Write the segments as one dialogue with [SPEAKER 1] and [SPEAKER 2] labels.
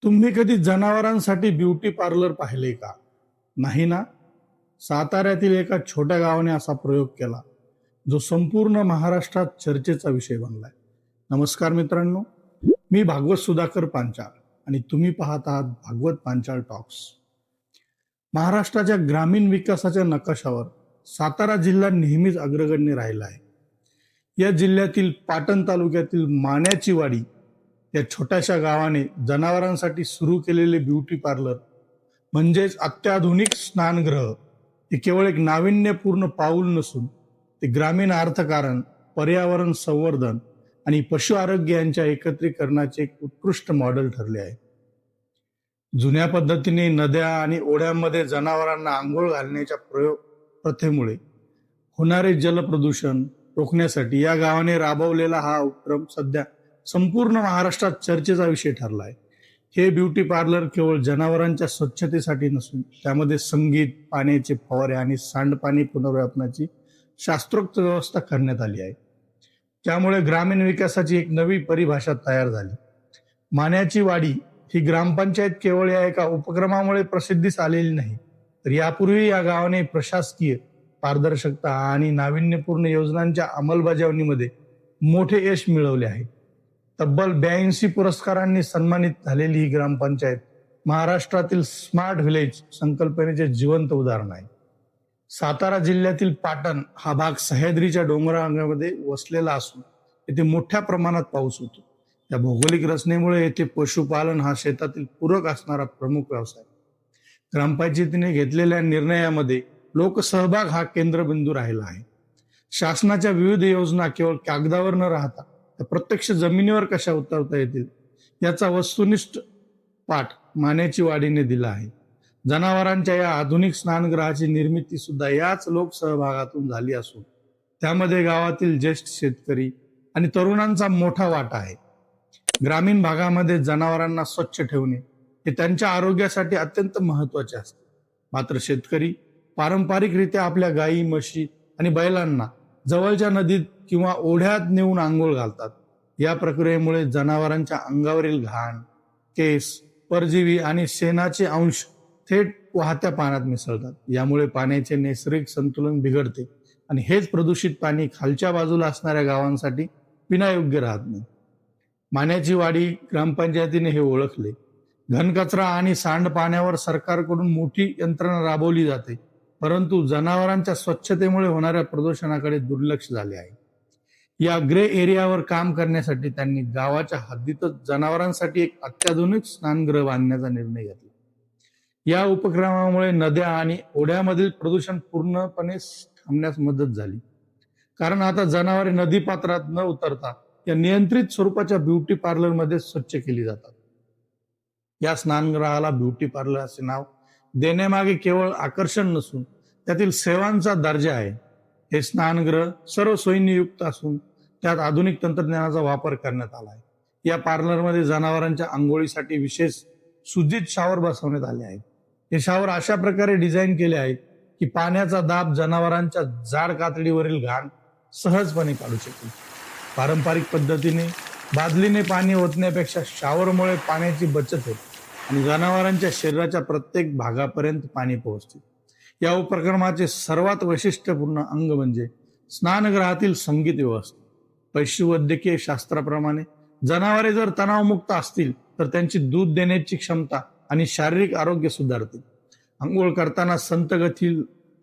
[SPEAKER 1] तुम्ही कधी जनावरांसाठी ब्युटी पार्लर पाहिले का? नाही ना? साताऱ्यातील एका छोट्या गावाने असा प्रयोग केला, जो संपूर्ण महाराष्ट्रात चर्चेचा विषय बनलाय. नमस्कार मित्रांनो, मी भागवत सुधाकर पांचाळ आणि तुम्ही पाहत आहात भागवत पांचाळ टॉक्स. महाराष्ट्राच्या ग्रामीण विकासाच्या नकाशावर सातारा जिल्हा नेहमीच अग्रगण्य राहिला आहे. या जिल्ह्यातील पाटण तालुक्यातील माण्याची वाडी या छोट्याशा गावाने जनावरांसाठी सुरू केलेले ब्युटी पार्लर म्हणजेच अत्याधुनिक स्नानगृह हे केवळ एक नाविन्यपूर्ण पाऊल नसून ते ग्रामीण अर्थकारण, पर्यावरण संवर्धन आणि पशु आरोग्य यांच्या एकत्रीकरणाचे एक उत्कृष्ट मॉडेल ठरले आहे. जुन्या पद्धतीने नद्या आणि ओढ्यांमध्ये जनावरांना आंघोळ घालण्याच्या प्रथेमुळे होणारे जलप्रदूषण रोखण्यासाठी या गावाने राबवलेला हा उपक्रम सध्या संपूर्ण महाराष्ट्रात चर्चेचा विषय ठरला आहे. हे ब्युटी पार्लर केवळ जनावरांच्या स्वच्छतेसाठी नसून त्यामध्ये संगीत, पाण्याचे फवारे आणि सांडपाणी पुनर्व्यापनाची शास्त्रोक्त व्यवस्था करण्यात आली आहे. त्यामुळे ग्रामीण विकासाची एक नवी परिभाषा तयार झाली. माण्याची वाडी ही ग्रामपंचायत केवळ या एका उपक्रमामुळे प्रसिद्धीस आलेली नाही, तर यापूर्वी या गावाने प्रशासकीय पारदर्शकता आणि नाविन्यपूर्ण योजनांच्या अंमलबजावणीमध्ये मोठे यश मिळवले आहे. तब्बल 82 पुरस्कारांनी सन्मानित झालेली ही ग्रामपंचायत महाराष्ट्रातील स्मार्ट व्हिलेज संकल्पनेचे जिवंत उदाहरण आहे. सातारा जिल्ह्यातील पाटण हा भाग सह्याद्रीच्या डोंगरांगामध्ये वसलेला असून येथे मोठ्या प्रमाणात पाऊस होतो. या भौगोलिक रचनेमुळे येथे पशुपालन हा शेतातील पूरक असणारा प्रमुख व्यवसाय. ग्रामपंचायतीने घेतलेल्या निर्णयामध्ये लोकसहभाग हा केंद्रबिंदू राहिला आहे. शासनाच्या विविध योजना केवळ कागदावर न राहता त्या प्रत्यक्ष जमिनीवर कशा उतरवता येतील याचा वस्तुनिष्ठ पाठ माण्याची वाडीने दिला आहे. जनावरांच्या या आधुनिक स्नानगृहाची निर्मिती सुद्धा याच लोकसहभागातून झाली असून त्यामध्ये गावातील ज्येष्ठ शेतकरी आणि तरुणांचा मोठा वाटा आहे. ग्रामीण भागामध्ये जनावरांना स्वच्छ ठेवणे हे त्यांच्या आरोग्यासाठी अत्यंत महत्वाचे असते. मात्र शेतकरी पारंपरिकरित्या आपल्या गायी, म्हशी आणि बैलांना जवळच्या नदीत किंवा ओढ्यात नेऊन आंघोळ घालतात. या प्रक्रियेमुळे जनावरांच्या अंगावरील घाण, केस, परजीवी आणि शेणाचे अंश थेट वाहत्या पाण्यात मिसळतात. यामुळे पाण्याचे नैसर्गिक संतुलन बिघडते आणि हेच प्रदूषित पाणी खालच्या बाजूला असणाऱ्या गावांसाठी पिण्यायोग्य राहत नाही. माण्याची वाडी ग्रामपंचायतीने हे ओळखले. घनकचरा आणि सांडपाण्यावर सरकारकडून मोठी यंत्रणा राबवली जाते, परंतु जनावरांच्या स्वच्छतेमुळे होणाऱ्या प्रदूषणाकडे दुर्लक्ष झाले आहे. या ग्रे एरियावर काम करण्यासाठी त्यांनी गावाच्या हद्दीतच जनावरांसाठी एक अत्याधुनिक स्नानगृह बांधण्याचा निर्णय घेतला. या उपक्रमामुळे नद्या आणि ओढ्यामधील प्रदूषण पूर्णपणे थांबण्यास मदत झाली, कारण आता जनावरे नदीपात्रात न उतरता या नियंत्रित स्वरूपाच्या ब्युटी पार्लरमध्ये स्वच्छ केली जातात. या स्नानगृहाला ब्युटी पार्लर असे नाव देण्यामागे केवळ आकर्षण नसून त्यातील सेवांचा दर्जा आहे. हे स्नानगृह सर्व सोयींनी युक्त असून त्यात आधुनिक तंत्रज्ञानाचा वापर करण्यात आला आहे. या पार्लरमध्ये जनावरांच्या आंघोळीसाठी विशेष सुजित शॉवर बसवण्यात आले आहेत. हे शॉवर अशा प्रकारे डिझाईन केले आहेत की पाण्याचा दाब जनावरांच्या जाड कातडीवरील घाण सहजपणे काढू शकेल. पारंपरिक पद्धतीने बादलीने पाणी ओतण्यापेक्षा शॉवरमुळे पाण्याची बचत होते आणि जनावरांच्या शरीराच्या प्रत्येक भागापर्यंत पाणी पोहोचते. या उपक्रमाचे सर्वात वैशिष्ट्यपूर्ण अंग म्हणजे स्नानगृहातील संगीत व्यवस्था. पशुवैद्यकीय शास्त्राप्रमाणे जनावरे जर तणावमुक्त असतील तर त्यांची दूध देण्याची क्षमता आणि शारीरिक आरोग्य सुधारते. आंघोळ करताना संतगती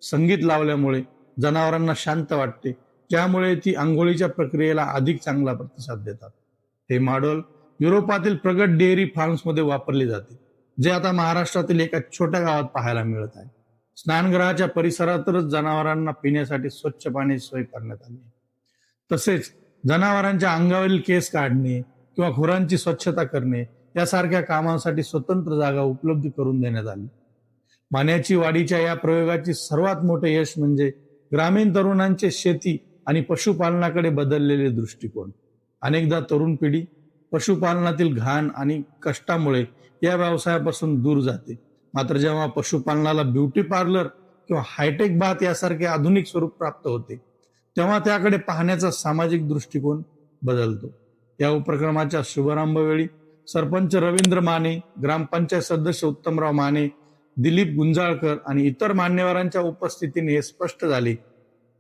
[SPEAKER 1] संगीत लावल्यामुळे जनावरांना शांत वाटते, ज्यामुळे ती आंघोळीच्या प्रक्रियेला अधिक चांगला प्रतिसाद देतात. हे मॉडेल युरोपातील प्रगत डेअरी फार्म्समध्ये वापरले जाते, जे आता महाराष्ट्रातील एका छोट्या गावात पाहायला मिळत आहे. स्नानगृहाच्या परिसरातच जनावरांना पिण्यासाठी स्वच्छ पाण्याची सोय करण्यात आली. तसेच जनावरांच्या अंगावरील केस काढणे किंवा खुरांची स्वच्छता करणे यासारख्या कामांसाठी स्वतंत्र जागा उपलब्ध करून देण्यात आली. माण्याची वाडीच्या या प्रयोगाची सर्वात मोठे यश म्हणजे ग्रामीण तरुणांचे शेती आणि पशुपालनाकडे बदललेले दृष्टिकोन. अनेकदा तरुण पिढी पशुपालनातील घाण आणि कष्टामुळे या व्यवसायापासून दूर जाते. मात्र जेव्हा पशुपालनाला ब्युटी पार्लर किंवा हायटेक बाथ यासारखे आधुनिक स्वरूप प्राप्त होते, तेव्हा त्याकडे पाहण्याचा सामाजिक दृष्टिकोन बदलतो. या उपक्रमाच्या शुभारंभवेळी सरपंच रवींद्र माने, ग्रामपंचायत सदस्य उत्तमराव माने, दिलीप गुंजाळकर आणि इतर मान्यवरांच्या उपस्थितीने हे स्पष्ट झाले.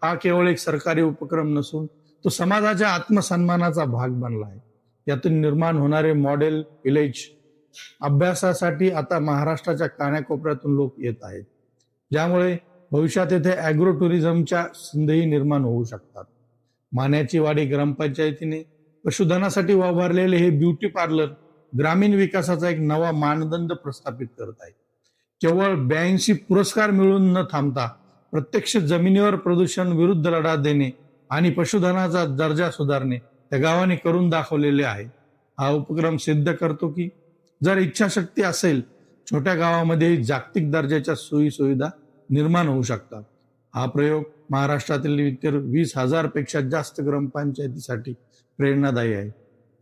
[SPEAKER 1] हा केवळ एक सरकारी उपक्रम नसून तो समाजाच्या आत्मसन्मानाचा भाग बनला आहे. यातून निर्माण होणारे मॉडेल विलेज अभ्यासासाठी आता महाराष्ट्राच्या कानाकोपऱ्यातून लोक येत आहेत, ज्यामुळे भविष्यात येथे ॲग्रो टुरिझमच्या संधीही निर्माण होऊ शकतात. मान्याची वाडी ग्रामपंचायतीने पशुधनासाठी उभारलेले हे ब्युटी पार्लर ग्रामीण विकासाचा एक नवा मानदंड प्रस्थापित करत आहे. केवळ 82 पुरस्कार मिळून न थांबता प्रत्यक्ष जमिनीवर प्रदूषण विरुद्ध लढा देणे आणि पशुधनाचा दर्जा सुधारणे त्या गावाने करून दाखवलेले आहे. हा उपक्रम सिद्ध करतो की जर इच्छाशक्ती असेल, छोट्या गावामध्ये जागतिक दर्जाच्या सोयी सुविधा निर्माण होऊ शकतात. हा प्रयोग महाराष्ट्रातील इतर 20,000 पेक्षा जास्त ग्रामपंचायतीसाठी प्रेरणादायी आहे.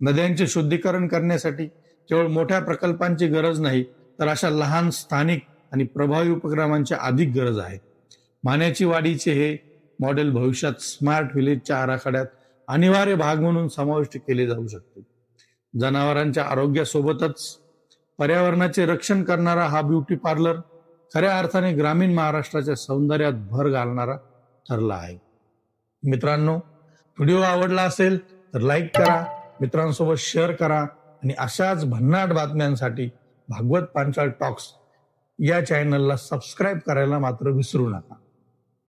[SPEAKER 1] नद्यांचे शुद्धीकरण करण्यासाठी केवळ मोठ्या प्रकल्पांची गरज नाही, तर अशा लहान स्थानिक आणि प्रभावी उपक्रमांची अधिक गरज आहे. मान्याची वाडीचे हे मॉडेल भविष्यात स्मार्ट व्हिलेजच्या आराखड्यात अनिवार्य भाग म्हणून समाविष्ट केले जाऊ शकते. जनावरांच्या आरोग्यासोबतच पर्यावरणाचे रक्षण करणारा हा ब्युटी पार्लर खऱ्या अर्थाने ग्रामीण महाराष्ट्राच्या सौंदर्यात भर घालणारा ठरला आहे. मित्रांनो, व्हिडिओ आवडला असेल तर लाईक करा, मित्रांसोबत शेअर करा आणि अशाच भन्नाट बातम्यांसाठी भागवत पांचाळ टॉक्स या चॅनलला सबस्क्राईब करायला मात्र विसरू नका.